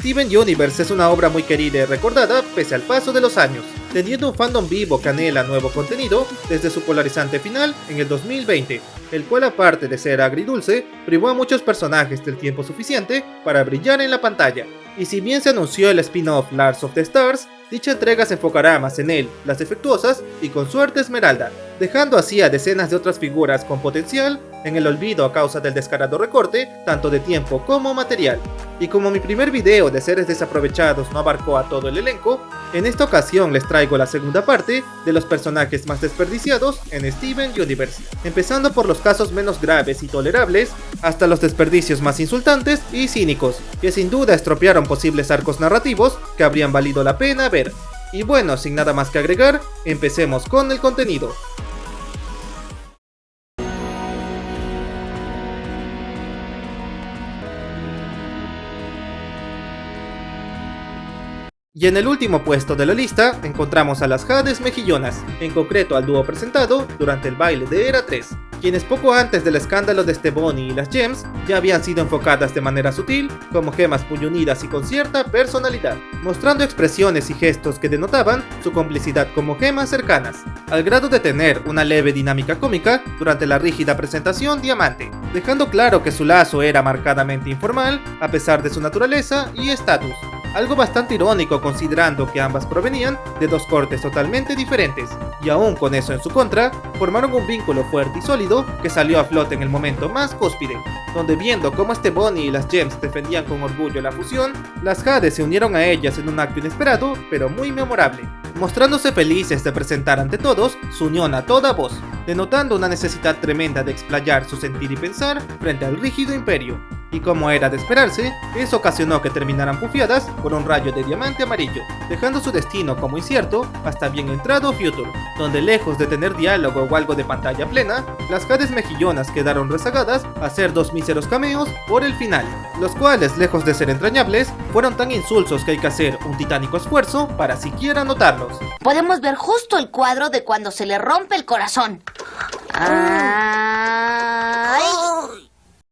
Steven Universe es una obra muy querida y recordada pese al paso de los años, teniendo un fandom vivo que anhela nuevo contenido desde su polarizante final en el 2020, el cual aparte de ser agridulce, privó a muchos personajes del tiempo suficiente para brillar en la pantalla. Y si bien se anunció el spin-off Lords of the Stars, dicha entrega se enfocará más en él, las defectuosas y con suerte Esmeralda, dejando así a decenas de otras figuras con potencial en el olvido a causa del descarado recorte tanto de tiempo como material. Y como mi primer video de seres desaprovechados no abarcó a todo el elenco, en esta ocasión les traigo la segunda parte de los personajes más desperdiciados en Steven Universe, empezando por los casos menos graves y tolerables, hasta los desperdicios más insultantes y cínicos, que sin duda estropearon posibles arcos narrativos que habrían valido la pena ver. Y bueno, sin nada más que agregar, empecemos con el contenido. Y en el último puesto de la lista encontramos a las Hades Mejillonas, en concreto al dúo presentado durante el baile de Era 3, quienes poco antes del escándalo de Stebony y las Gems ya habían sido enfocadas de manera sutil como gemas muy unidas y con cierta personalidad, mostrando expresiones y gestos que denotaban su complicidad como gemas cercanas, al grado de tener una leve dinámica cómica durante la rígida presentación Diamante, dejando claro que su lazo era marcadamente informal a pesar de su naturaleza y estatus. Algo bastante irónico considerando que ambas provenían de dos cortes totalmente diferentes, y aún con eso en su contra, formaron un vínculo fuerte y sólido que salió a flote en el momento más cúspide, donde viendo cómo Stebony y las Gems defendían con orgullo la fusión, las Hades se unieron a ellas en un acto inesperado pero muy memorable, mostrándose felices de presentar ante todos su unión a toda voz, denotando una necesidad tremenda de explayar su sentir y pensar frente al rígido imperio. Y como era de esperarse, eso ocasionó que terminaran pufiadas por un rayo de diamante amarillo, dejando su destino como incierto hasta bien entrado Future, donde lejos de tener diálogo o algo de pantalla plena, las Hades Mejillonas quedaron rezagadas a hacer dos míseros cameos por el final, los cuales lejos de ser entrañables, fueron tan insulsos que hay que hacer un titánico esfuerzo para siquiera notarlos. Podemos ver justo el cuadro de cuando se le rompe el corazón. ¡Ay!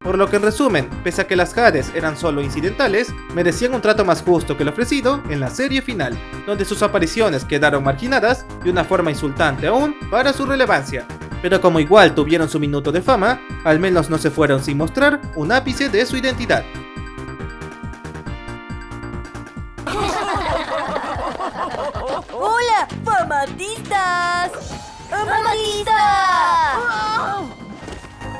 Por lo que en resumen, pese a que las Hades eran solo incidentales, merecían un trato más justo que el ofrecido en la serie final, donde sus apariciones quedaron marginadas de una forma insultante aún para su relevancia. Pero como igual tuvieron su minuto de fama, al menos no se fueron sin mostrar un ápice de su identidad. ¡Hola, famatistas! ¡Famatistas!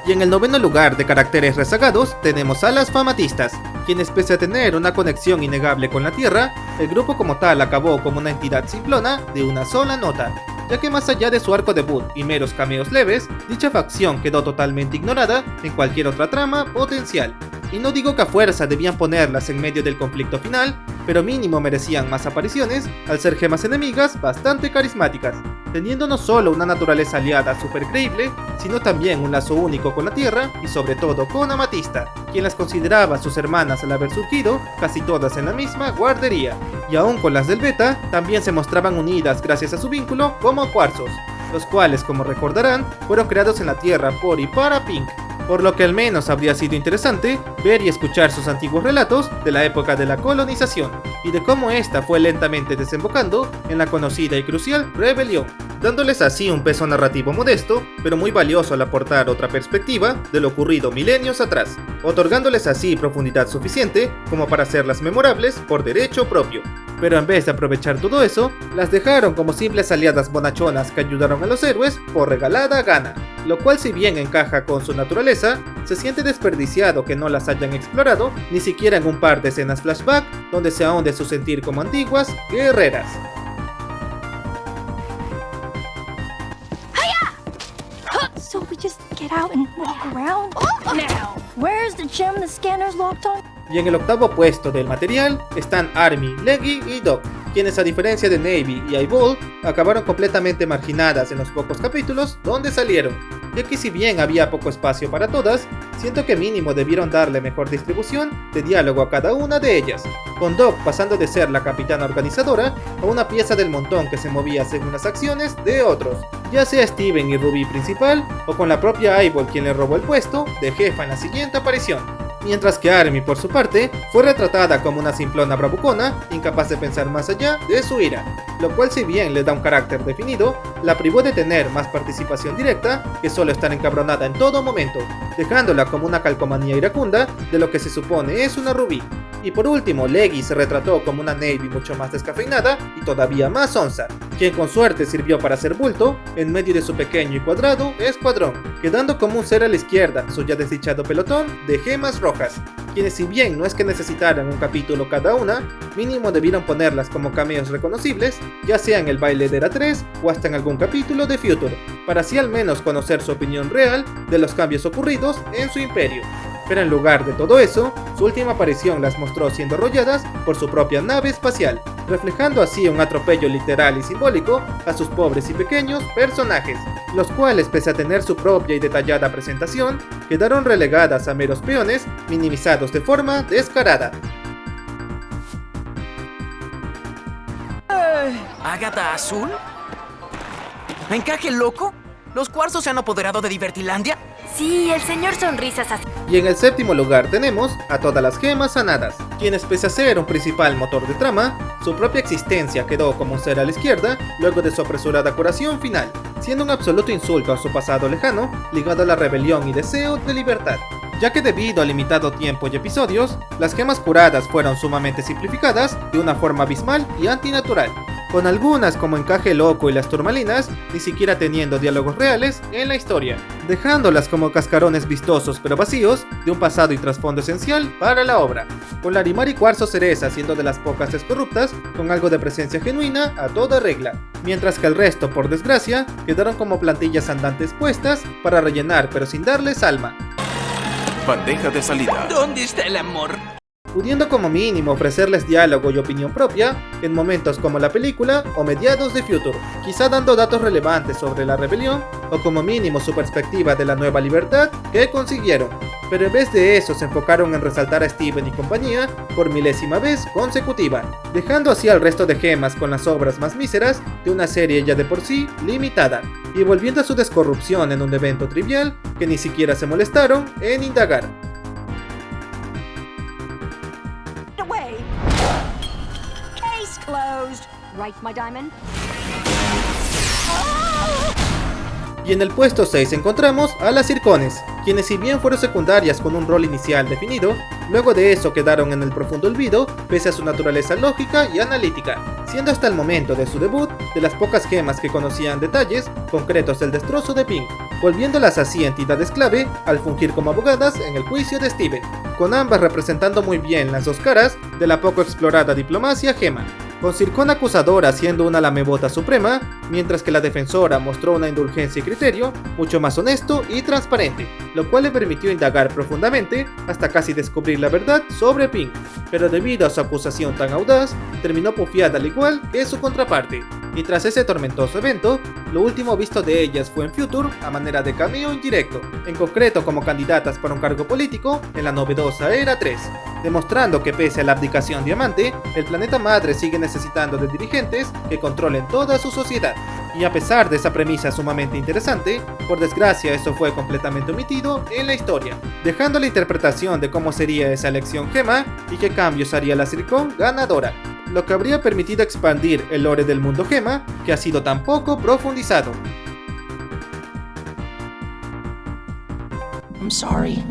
Y en el noveno lugar de caracteres rezagados tenemos a las Famatistas, quienes pese a tener una conexión innegable con la Tierra, el grupo como tal acabó como una entidad simplona de una sola nota, ya que más allá de su arco debut y meros cameos leves, dicha facción quedó totalmente ignorada en cualquier otra trama potencial. Y no digo que a fuerza debían ponerlas en medio del conflicto final, pero mínimo merecían más apariciones al ser gemas enemigas bastante carismáticas, teniendo no solo una naturaleza aliada super creíble, sino también un lazo único con la Tierra y sobre todo con Amatista, quien las consideraba sus hermanas al haber surgido casi todas en la misma guardería, y aún con las del Beta también se mostraban unidas gracias a su vínculo como cuarzos, los cuales como recordarán fueron creados en la Tierra por y para Pink, por lo que al menos habría sido interesante ver y escuchar sus antiguos relatos de la época de la colonización y de cómo esta fue lentamente desembocando en la conocida y crucial rebelión, dándoles así un peso narrativo modesto, pero muy valioso al aportar otra perspectiva de lo ocurrido milenios atrás, otorgándoles así profundidad suficiente como para hacerlas memorables por derecho propio. Pero en vez de aprovechar todo eso, las dejaron como simples aliadas bonachonas que ayudaron a los héroes por regalada gana, lo cual si bien encaja con su naturaleza, se siente desperdiciado que no las hayan explorado ni siquiera en un par de escenas flashback donde se ahonde su sentir como antiguas guerreras. So we just get out and walk around? Now, where's the gem the scanner's locked on? Y en el octavo puesto del material están Army, Leggy y Doc, quienes a diferencia de Navy y Eyeball, acabaron completamente marginadas en los pocos capítulos donde salieron, ya que si bien había poco espacio para todas, siento que mínimo debieron darle mejor distribución de diálogo a cada una de ellas, con Doc pasando de ser la capitana organizadora a una pieza del montón que se movía según las acciones de otros, ya sea Steven y Ruby principal, o con la propia Eyeball quien le robó el puesto de jefa en la siguiente aparición. mientras que Army por su parte fue retratada como una simplona bravucona, incapaz de pensar más allá de su ira, lo cual si bien le da un carácter definido, la privó de tener más participación directa que solo estar encabronada en todo momento, dejándola como una calcomanía iracunda de lo que se supone es una Rubí. Y por último, Leggy se retrató como una Navy mucho más descafeinada y todavía más onza, quien con suerte sirvió para hacer bulto en medio de su pequeño y cuadrado escuadrón, quedando como un ser a la izquierda su ya desdichado pelotón de gemas rojas, quienes si bien no es que necesitaran un capítulo cada una, mínimo debieron ponerlas como cameos reconocibles, ya sea en el baile de Era 3 o hasta en algún capítulo de Future, para así al menos conocer su opinión real de los cambios ocurridos en su imperio. Pero en lugar de todo eso, su última aparición las mostró siendo arrolladas por su propia nave espacial, reflejando así un atropello literal y simbólico a sus pobres y pequeños personajes, los cuales pese a tener su propia y detallada presentación, quedaron relegadas a meros peones minimizados de forma descarada. ¿Ágata azul? ¿Encaje loco? ¿Los cuarzos se han apoderado de Divertilandia? Sí, el señor Sonrisas hace... Y en el séptimo lugar tenemos a todas las gemas sanadas, quienes pese a ser un principal motor de trama, su propia existencia quedó como un ser a la izquierda luego de su apresurada curación final, siendo un absoluto insulto a su pasado lejano ligado a la rebelión y deseo de libertad, ya que debido al limitado tiempo y episodios, las gemas curadas fueron sumamente simplificadas de una forma abismal y antinatural, con algunas como Encaje Loco y las Turmalinas ni siquiera teniendo diálogos reales en la historia, dejándolas como cascarones vistosos pero vacíos de un pasado y trasfondo esencial para la obra, con Larimar y Cuarzo Cereza siendo de las pocas descorruptas con algo de presencia genuina a toda regla, mientras que el resto, por desgracia, quedaron como plantillas andantes puestas para rellenar pero sin darles alma. Bandeja de salida. ¿Dónde está el amor? Pudiendo como mínimo ofrecerles diálogo y opinión propia en momentos como la película o mediados de Future, quizá dando datos relevantes sobre la rebelión o como mínimo su perspectiva de la nueva libertad que consiguieron, pero en vez de eso se enfocaron en resaltar a Steven y compañía por milésima vez consecutiva, dejando así al resto de gemas con las obras más míseras de una serie ya de por sí limitada, y volviendo a su descorrupción en un evento trivial que ni siquiera se molestaron en indagar. Away. Case closed. Right, my diamond? Y en el puesto 6 encontramos a las Circones, quienes si bien fueron secundarias con un rol inicial definido, luego de eso quedaron en el profundo olvido pese a su naturaleza lógica y analítica, siendo hasta el momento de su debut de las pocas gemas que conocían detalles concretos del destrozo de Pink, volviéndolas así entidades clave al fungir como abogadas en el juicio de Steven, con ambas representando muy bien las dos caras de la poco explorada diplomacia gema, con Circón acusadora siendo una lamebota suprema, mientras que la defensora mostró una indulgencia y criterio mucho más honesto y transparente, lo cual le permitió indagar profundamente hasta casi descubrir la verdad sobre Pink, pero debido a su acusación tan audaz, terminó pufiada al igual que su contraparte. Y tras ese tormentoso evento, lo último visto de ellas fue en Future a manera de cameo indirecto, en concreto como candidatas para un cargo político en la novedosa Era 3, demostrando que pese a la abdicación diamante, el planeta madre sigue necesitando de dirigentes que controlen toda su sociedad. Y a pesar de esa premisa sumamente interesante, por desgracia eso fue completamente omitido en la historia, dejando la interpretación de cómo sería esa elección gema y qué cambios haría la Circón ganadora, lo que habría permitido expandir el lore del mundo gema que ha sido tan poco profundizado. I'm sorry.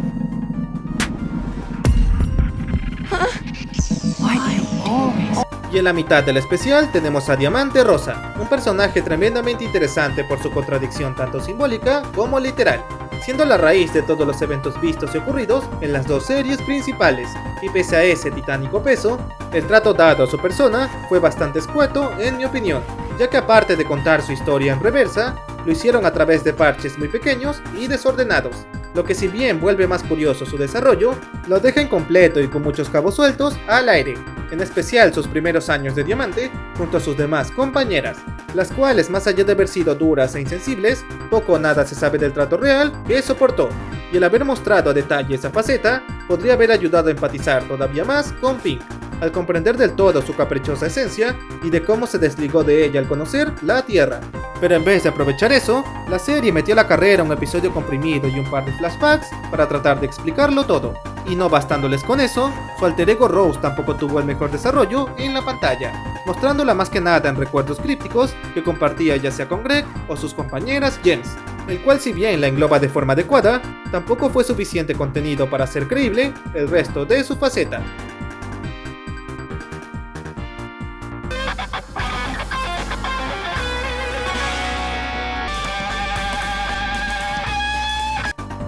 Y en la mitad del especial tenemos a Diamante Rosa, un personaje tremendamente interesante por su contradicción tanto simbólica como literal, siendo la raíz de todos los eventos vistos y ocurridos en las dos series principales, y pese a ese titánico peso, el trato dado a su persona fue bastante escueto en mi opinión, ya que aparte de contar su historia en reversa, lo hicieron a través de parches muy pequeños y desordenados, lo que si bien vuelve más curioso su desarrollo, lo deja incompleto y con muchos cabos sueltos al aire, en especial sus primeros años de Diamante junto a sus demás compañeras, las cuales más allá de haber sido duras e insensibles, poco o nada se sabe del trato real que soportó, y el haber mostrado a detalle esa faceta podría haber ayudado a empatizar todavía más con Pink, al comprender del todo su caprichosa esencia y de cómo se desligó de ella al conocer la Tierra. Pero en vez de aprovechar eso, la serie metió a la carrera un episodio comprimido y un par de flashbacks para tratar de explicarlo todo, Y no bastándoles con eso, su alter ego Rose tampoco tuvo el mejor desarrollo en la pantalla, mostrándola más que nada en recuerdos crípticos que compartía ya sea con Greg o sus compañeras Gems, el cual si bien la engloba de forma adecuada, tampoco fue suficiente contenido para hacer creíble el resto de su faceta.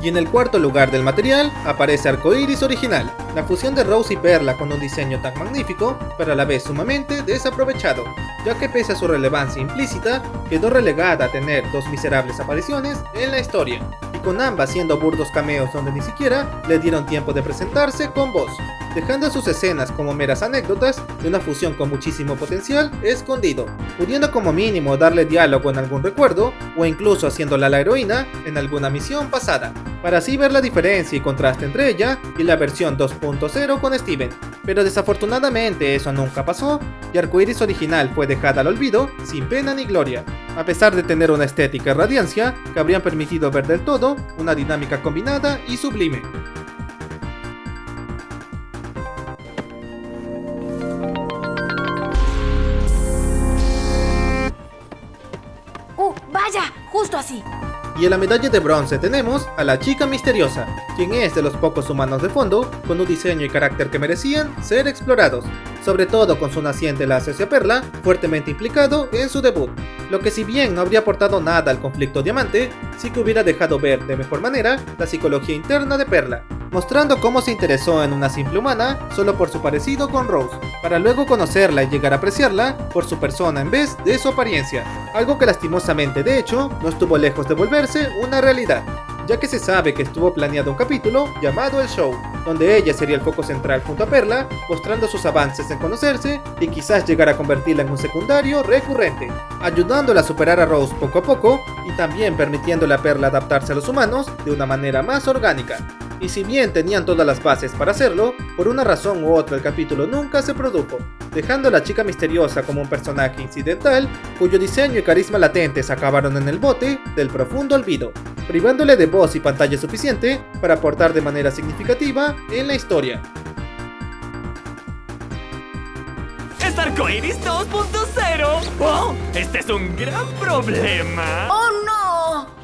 Y en el cuarto lugar del material aparece Arcoiris Original, la fusión de Rose y Perla con un diseño tan magnífico, pero a la vez sumamente desaprovechado, ya que pese a su relevancia implícita, quedó relegada a tener dos miserables apariciones en la historia, y con ambas siendo burdos cameos donde ni siquiera le dieron tiempo de presentarse con voz, dejando sus escenas como meras anécdotas de una fusión con muchísimo potencial escondido, pudiendo como mínimo darle diálogo en algún recuerdo o incluso haciéndola la heroína en alguna misión pasada, para así ver la diferencia y contraste entre ella y la versión 2.0 con Steven. Pero desafortunadamente eso nunca pasó y Arcoiris Original fue dejada al olvido sin pena ni gloria, a pesar de tener una estética y radiancia que habrían permitido ver del todo una dinámica combinada y sublime. ¡Vaya! Justo así. Y en la medalla de bronce tenemos a la chica misteriosa, quien es de los pocos humanos de fondo con un diseño y carácter que merecían ser explorados, sobre todo con su naciente lazo hacia Perla, fuertemente implicado en su debut, lo que si bien no habría aportado nada al conflicto Diamante, sí que hubiera dejado ver de mejor manera la psicología interna de Perla, mostrando cómo se interesó en una simple humana solo por su parecido con Rose, para luego conocerla y llegar a apreciarla por su persona en vez de su apariencia, algo que lastimosamente de hecho no estuvo lejos de volverse una realidad, ya que se sabe que estuvo planeado un capítulo llamado El Show, donde ella sería el foco central junto a Perla, mostrando sus avances en conocerse y quizás llegar a convertirla en un secundario recurrente, ayudándola a superar a Rose poco a poco y también permitiéndole a Perla adaptarse a los humanos de una manera más orgánica. Y si bien tenían todas las bases para hacerlo, por una razón u otra el capítulo nunca se produjo, dejando a la chica misteriosa como un personaje incidental, cuyo diseño y carisma latentes acabaron en el bote del profundo olvido, privándole de voz y pantalla suficiente para aportar de manera significativa en la historia. ¡Es Arcoiris 2.0! ¡Oh! ¡Este es un gran problema! ¡Oh, no!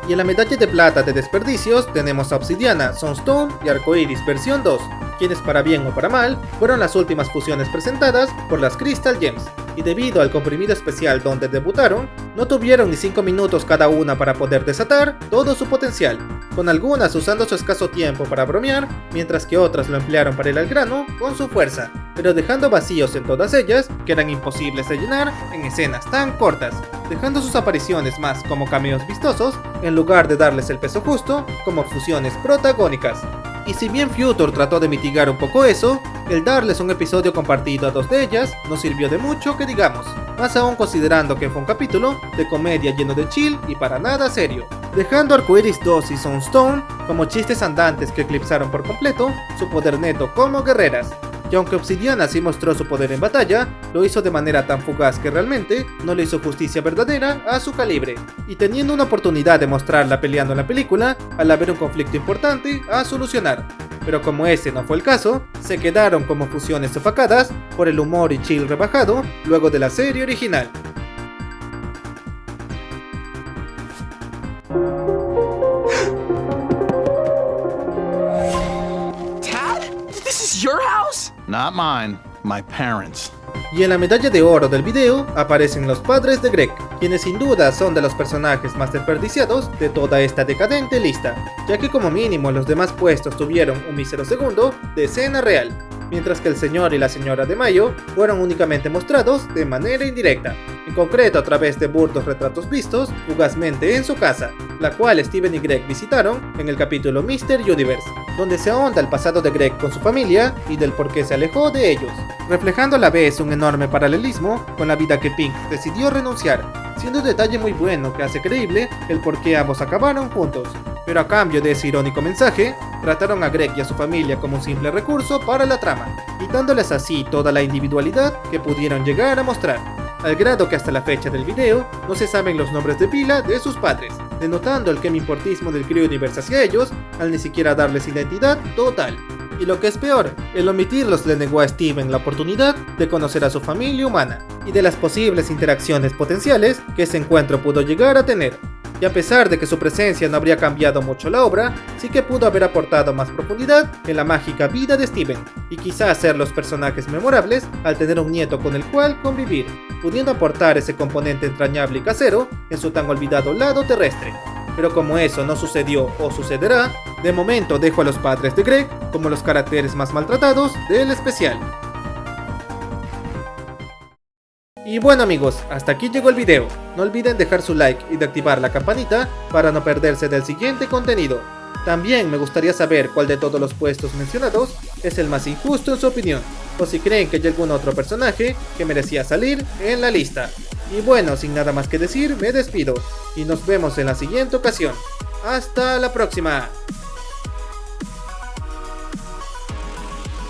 Y en la medalla de plata de desperdicios tenemos a Obsidiana, Sunstone y Arcoiris versión 2, quienes para bien o para mal fueron las últimas fusiones presentadas por las Crystal Gems, y debido al comprimido especial donde debutaron, no tuvieron ni 5 minutos cada una para poder desatar todo su potencial, con algunas usando su escaso tiempo para bromear, mientras que otras lo emplearon para ir al grano con su fuerza, pero dejando vacíos en todas ellas que eran imposibles de llenar en escenas tan cortas, dejando sus apariciones más como cameos vistosos en lugar de darles el peso justo como fusiones protagónicas. Y si bien Future trató de mitigar un poco eso, el darles un episodio compartido a dos de ellas no sirvió de mucho que digamos, más aún considerando que fue un capítulo de comedia lleno de chill y para nada serio, dejando Arcoiris 2 y Sunstone como chistes andantes que eclipsaron por completo su poder neto como guerreras. Y aunque Obsidiana sí mostró su poder en batalla, lo hizo de manera tan fugaz que realmente no le hizo justicia verdadera a su calibre, y teniendo una oportunidad de mostrarla peleando en la película al haber un conflicto importante a solucionar. Pero como ese no fue el caso, se quedaron como fusiones opacadas por el humor y chill rebajado luego de la serie original. Tad? This is your house? Not mine, my parents'. Y en la medalla de oro del video aparecen los padres de Greg, quienes sin duda son de los personajes más desperdiciados de toda esta decadente lista, ya que como mínimo los demás puestos tuvieron un mísero segundo de escena real, mientras que el señor y la señora de Mayo fueron únicamente mostrados de manera indirecta, en concreto a través de burdos retratos vistos fugazmente en su casa, la cual Steven y Greg visitaron en el capítulo Mr. Universe, donde se ahonda el pasado de Greg con su familia y del por qué se alejó de ellos, reflejando a la vez un enorme paralelismo con la vida que Pink decidió renunciar, siendo un detalle muy bueno que hace creíble el por qué ambos acabaron juntos. Pero a cambio de ese irónico mensaje, trataron a Greg y a su familia como un simple recurso para la trama, quitándoles así toda la individualidad que pudieron llegar a mostrar, al grado que hasta la fecha del video no se saben los nombres de pila de sus padres, denotando el importismo del Creo Universe hacia ellos, al ni siquiera darles identidad total. Y lo que es peor, el omitirlos le negó a Steven la oportunidad de conocer a su familia humana, y de las posibles interacciones potenciales que ese encuentro pudo llegar a tener. Y a pesar de que su presencia no habría cambiado mucho la obra, sí que pudo haber aportado más profundidad en la mágica vida de Steven, y quizá hacer los personajes memorables al tener un nieto con el cual convivir, pudiendo aportar ese componente entrañable y casero en su tan olvidado lado terrestre. Pero como eso no sucedió o sucederá, de momento dejo a los padres de Greg como los caracteres más maltratados del especial. Y bueno amigos, hasta aquí llegó el video. No olviden dejar su like y de activar la campanita para no perderse del siguiente contenido. También me gustaría saber cuál de todos los puestos mencionados es el más injusto en su opinión, o si creen que hay algún otro personaje que merecía salir en la lista. Y bueno, sin nada más que decir, me despido y nos vemos en la siguiente ocasión. ¡Hasta la próxima!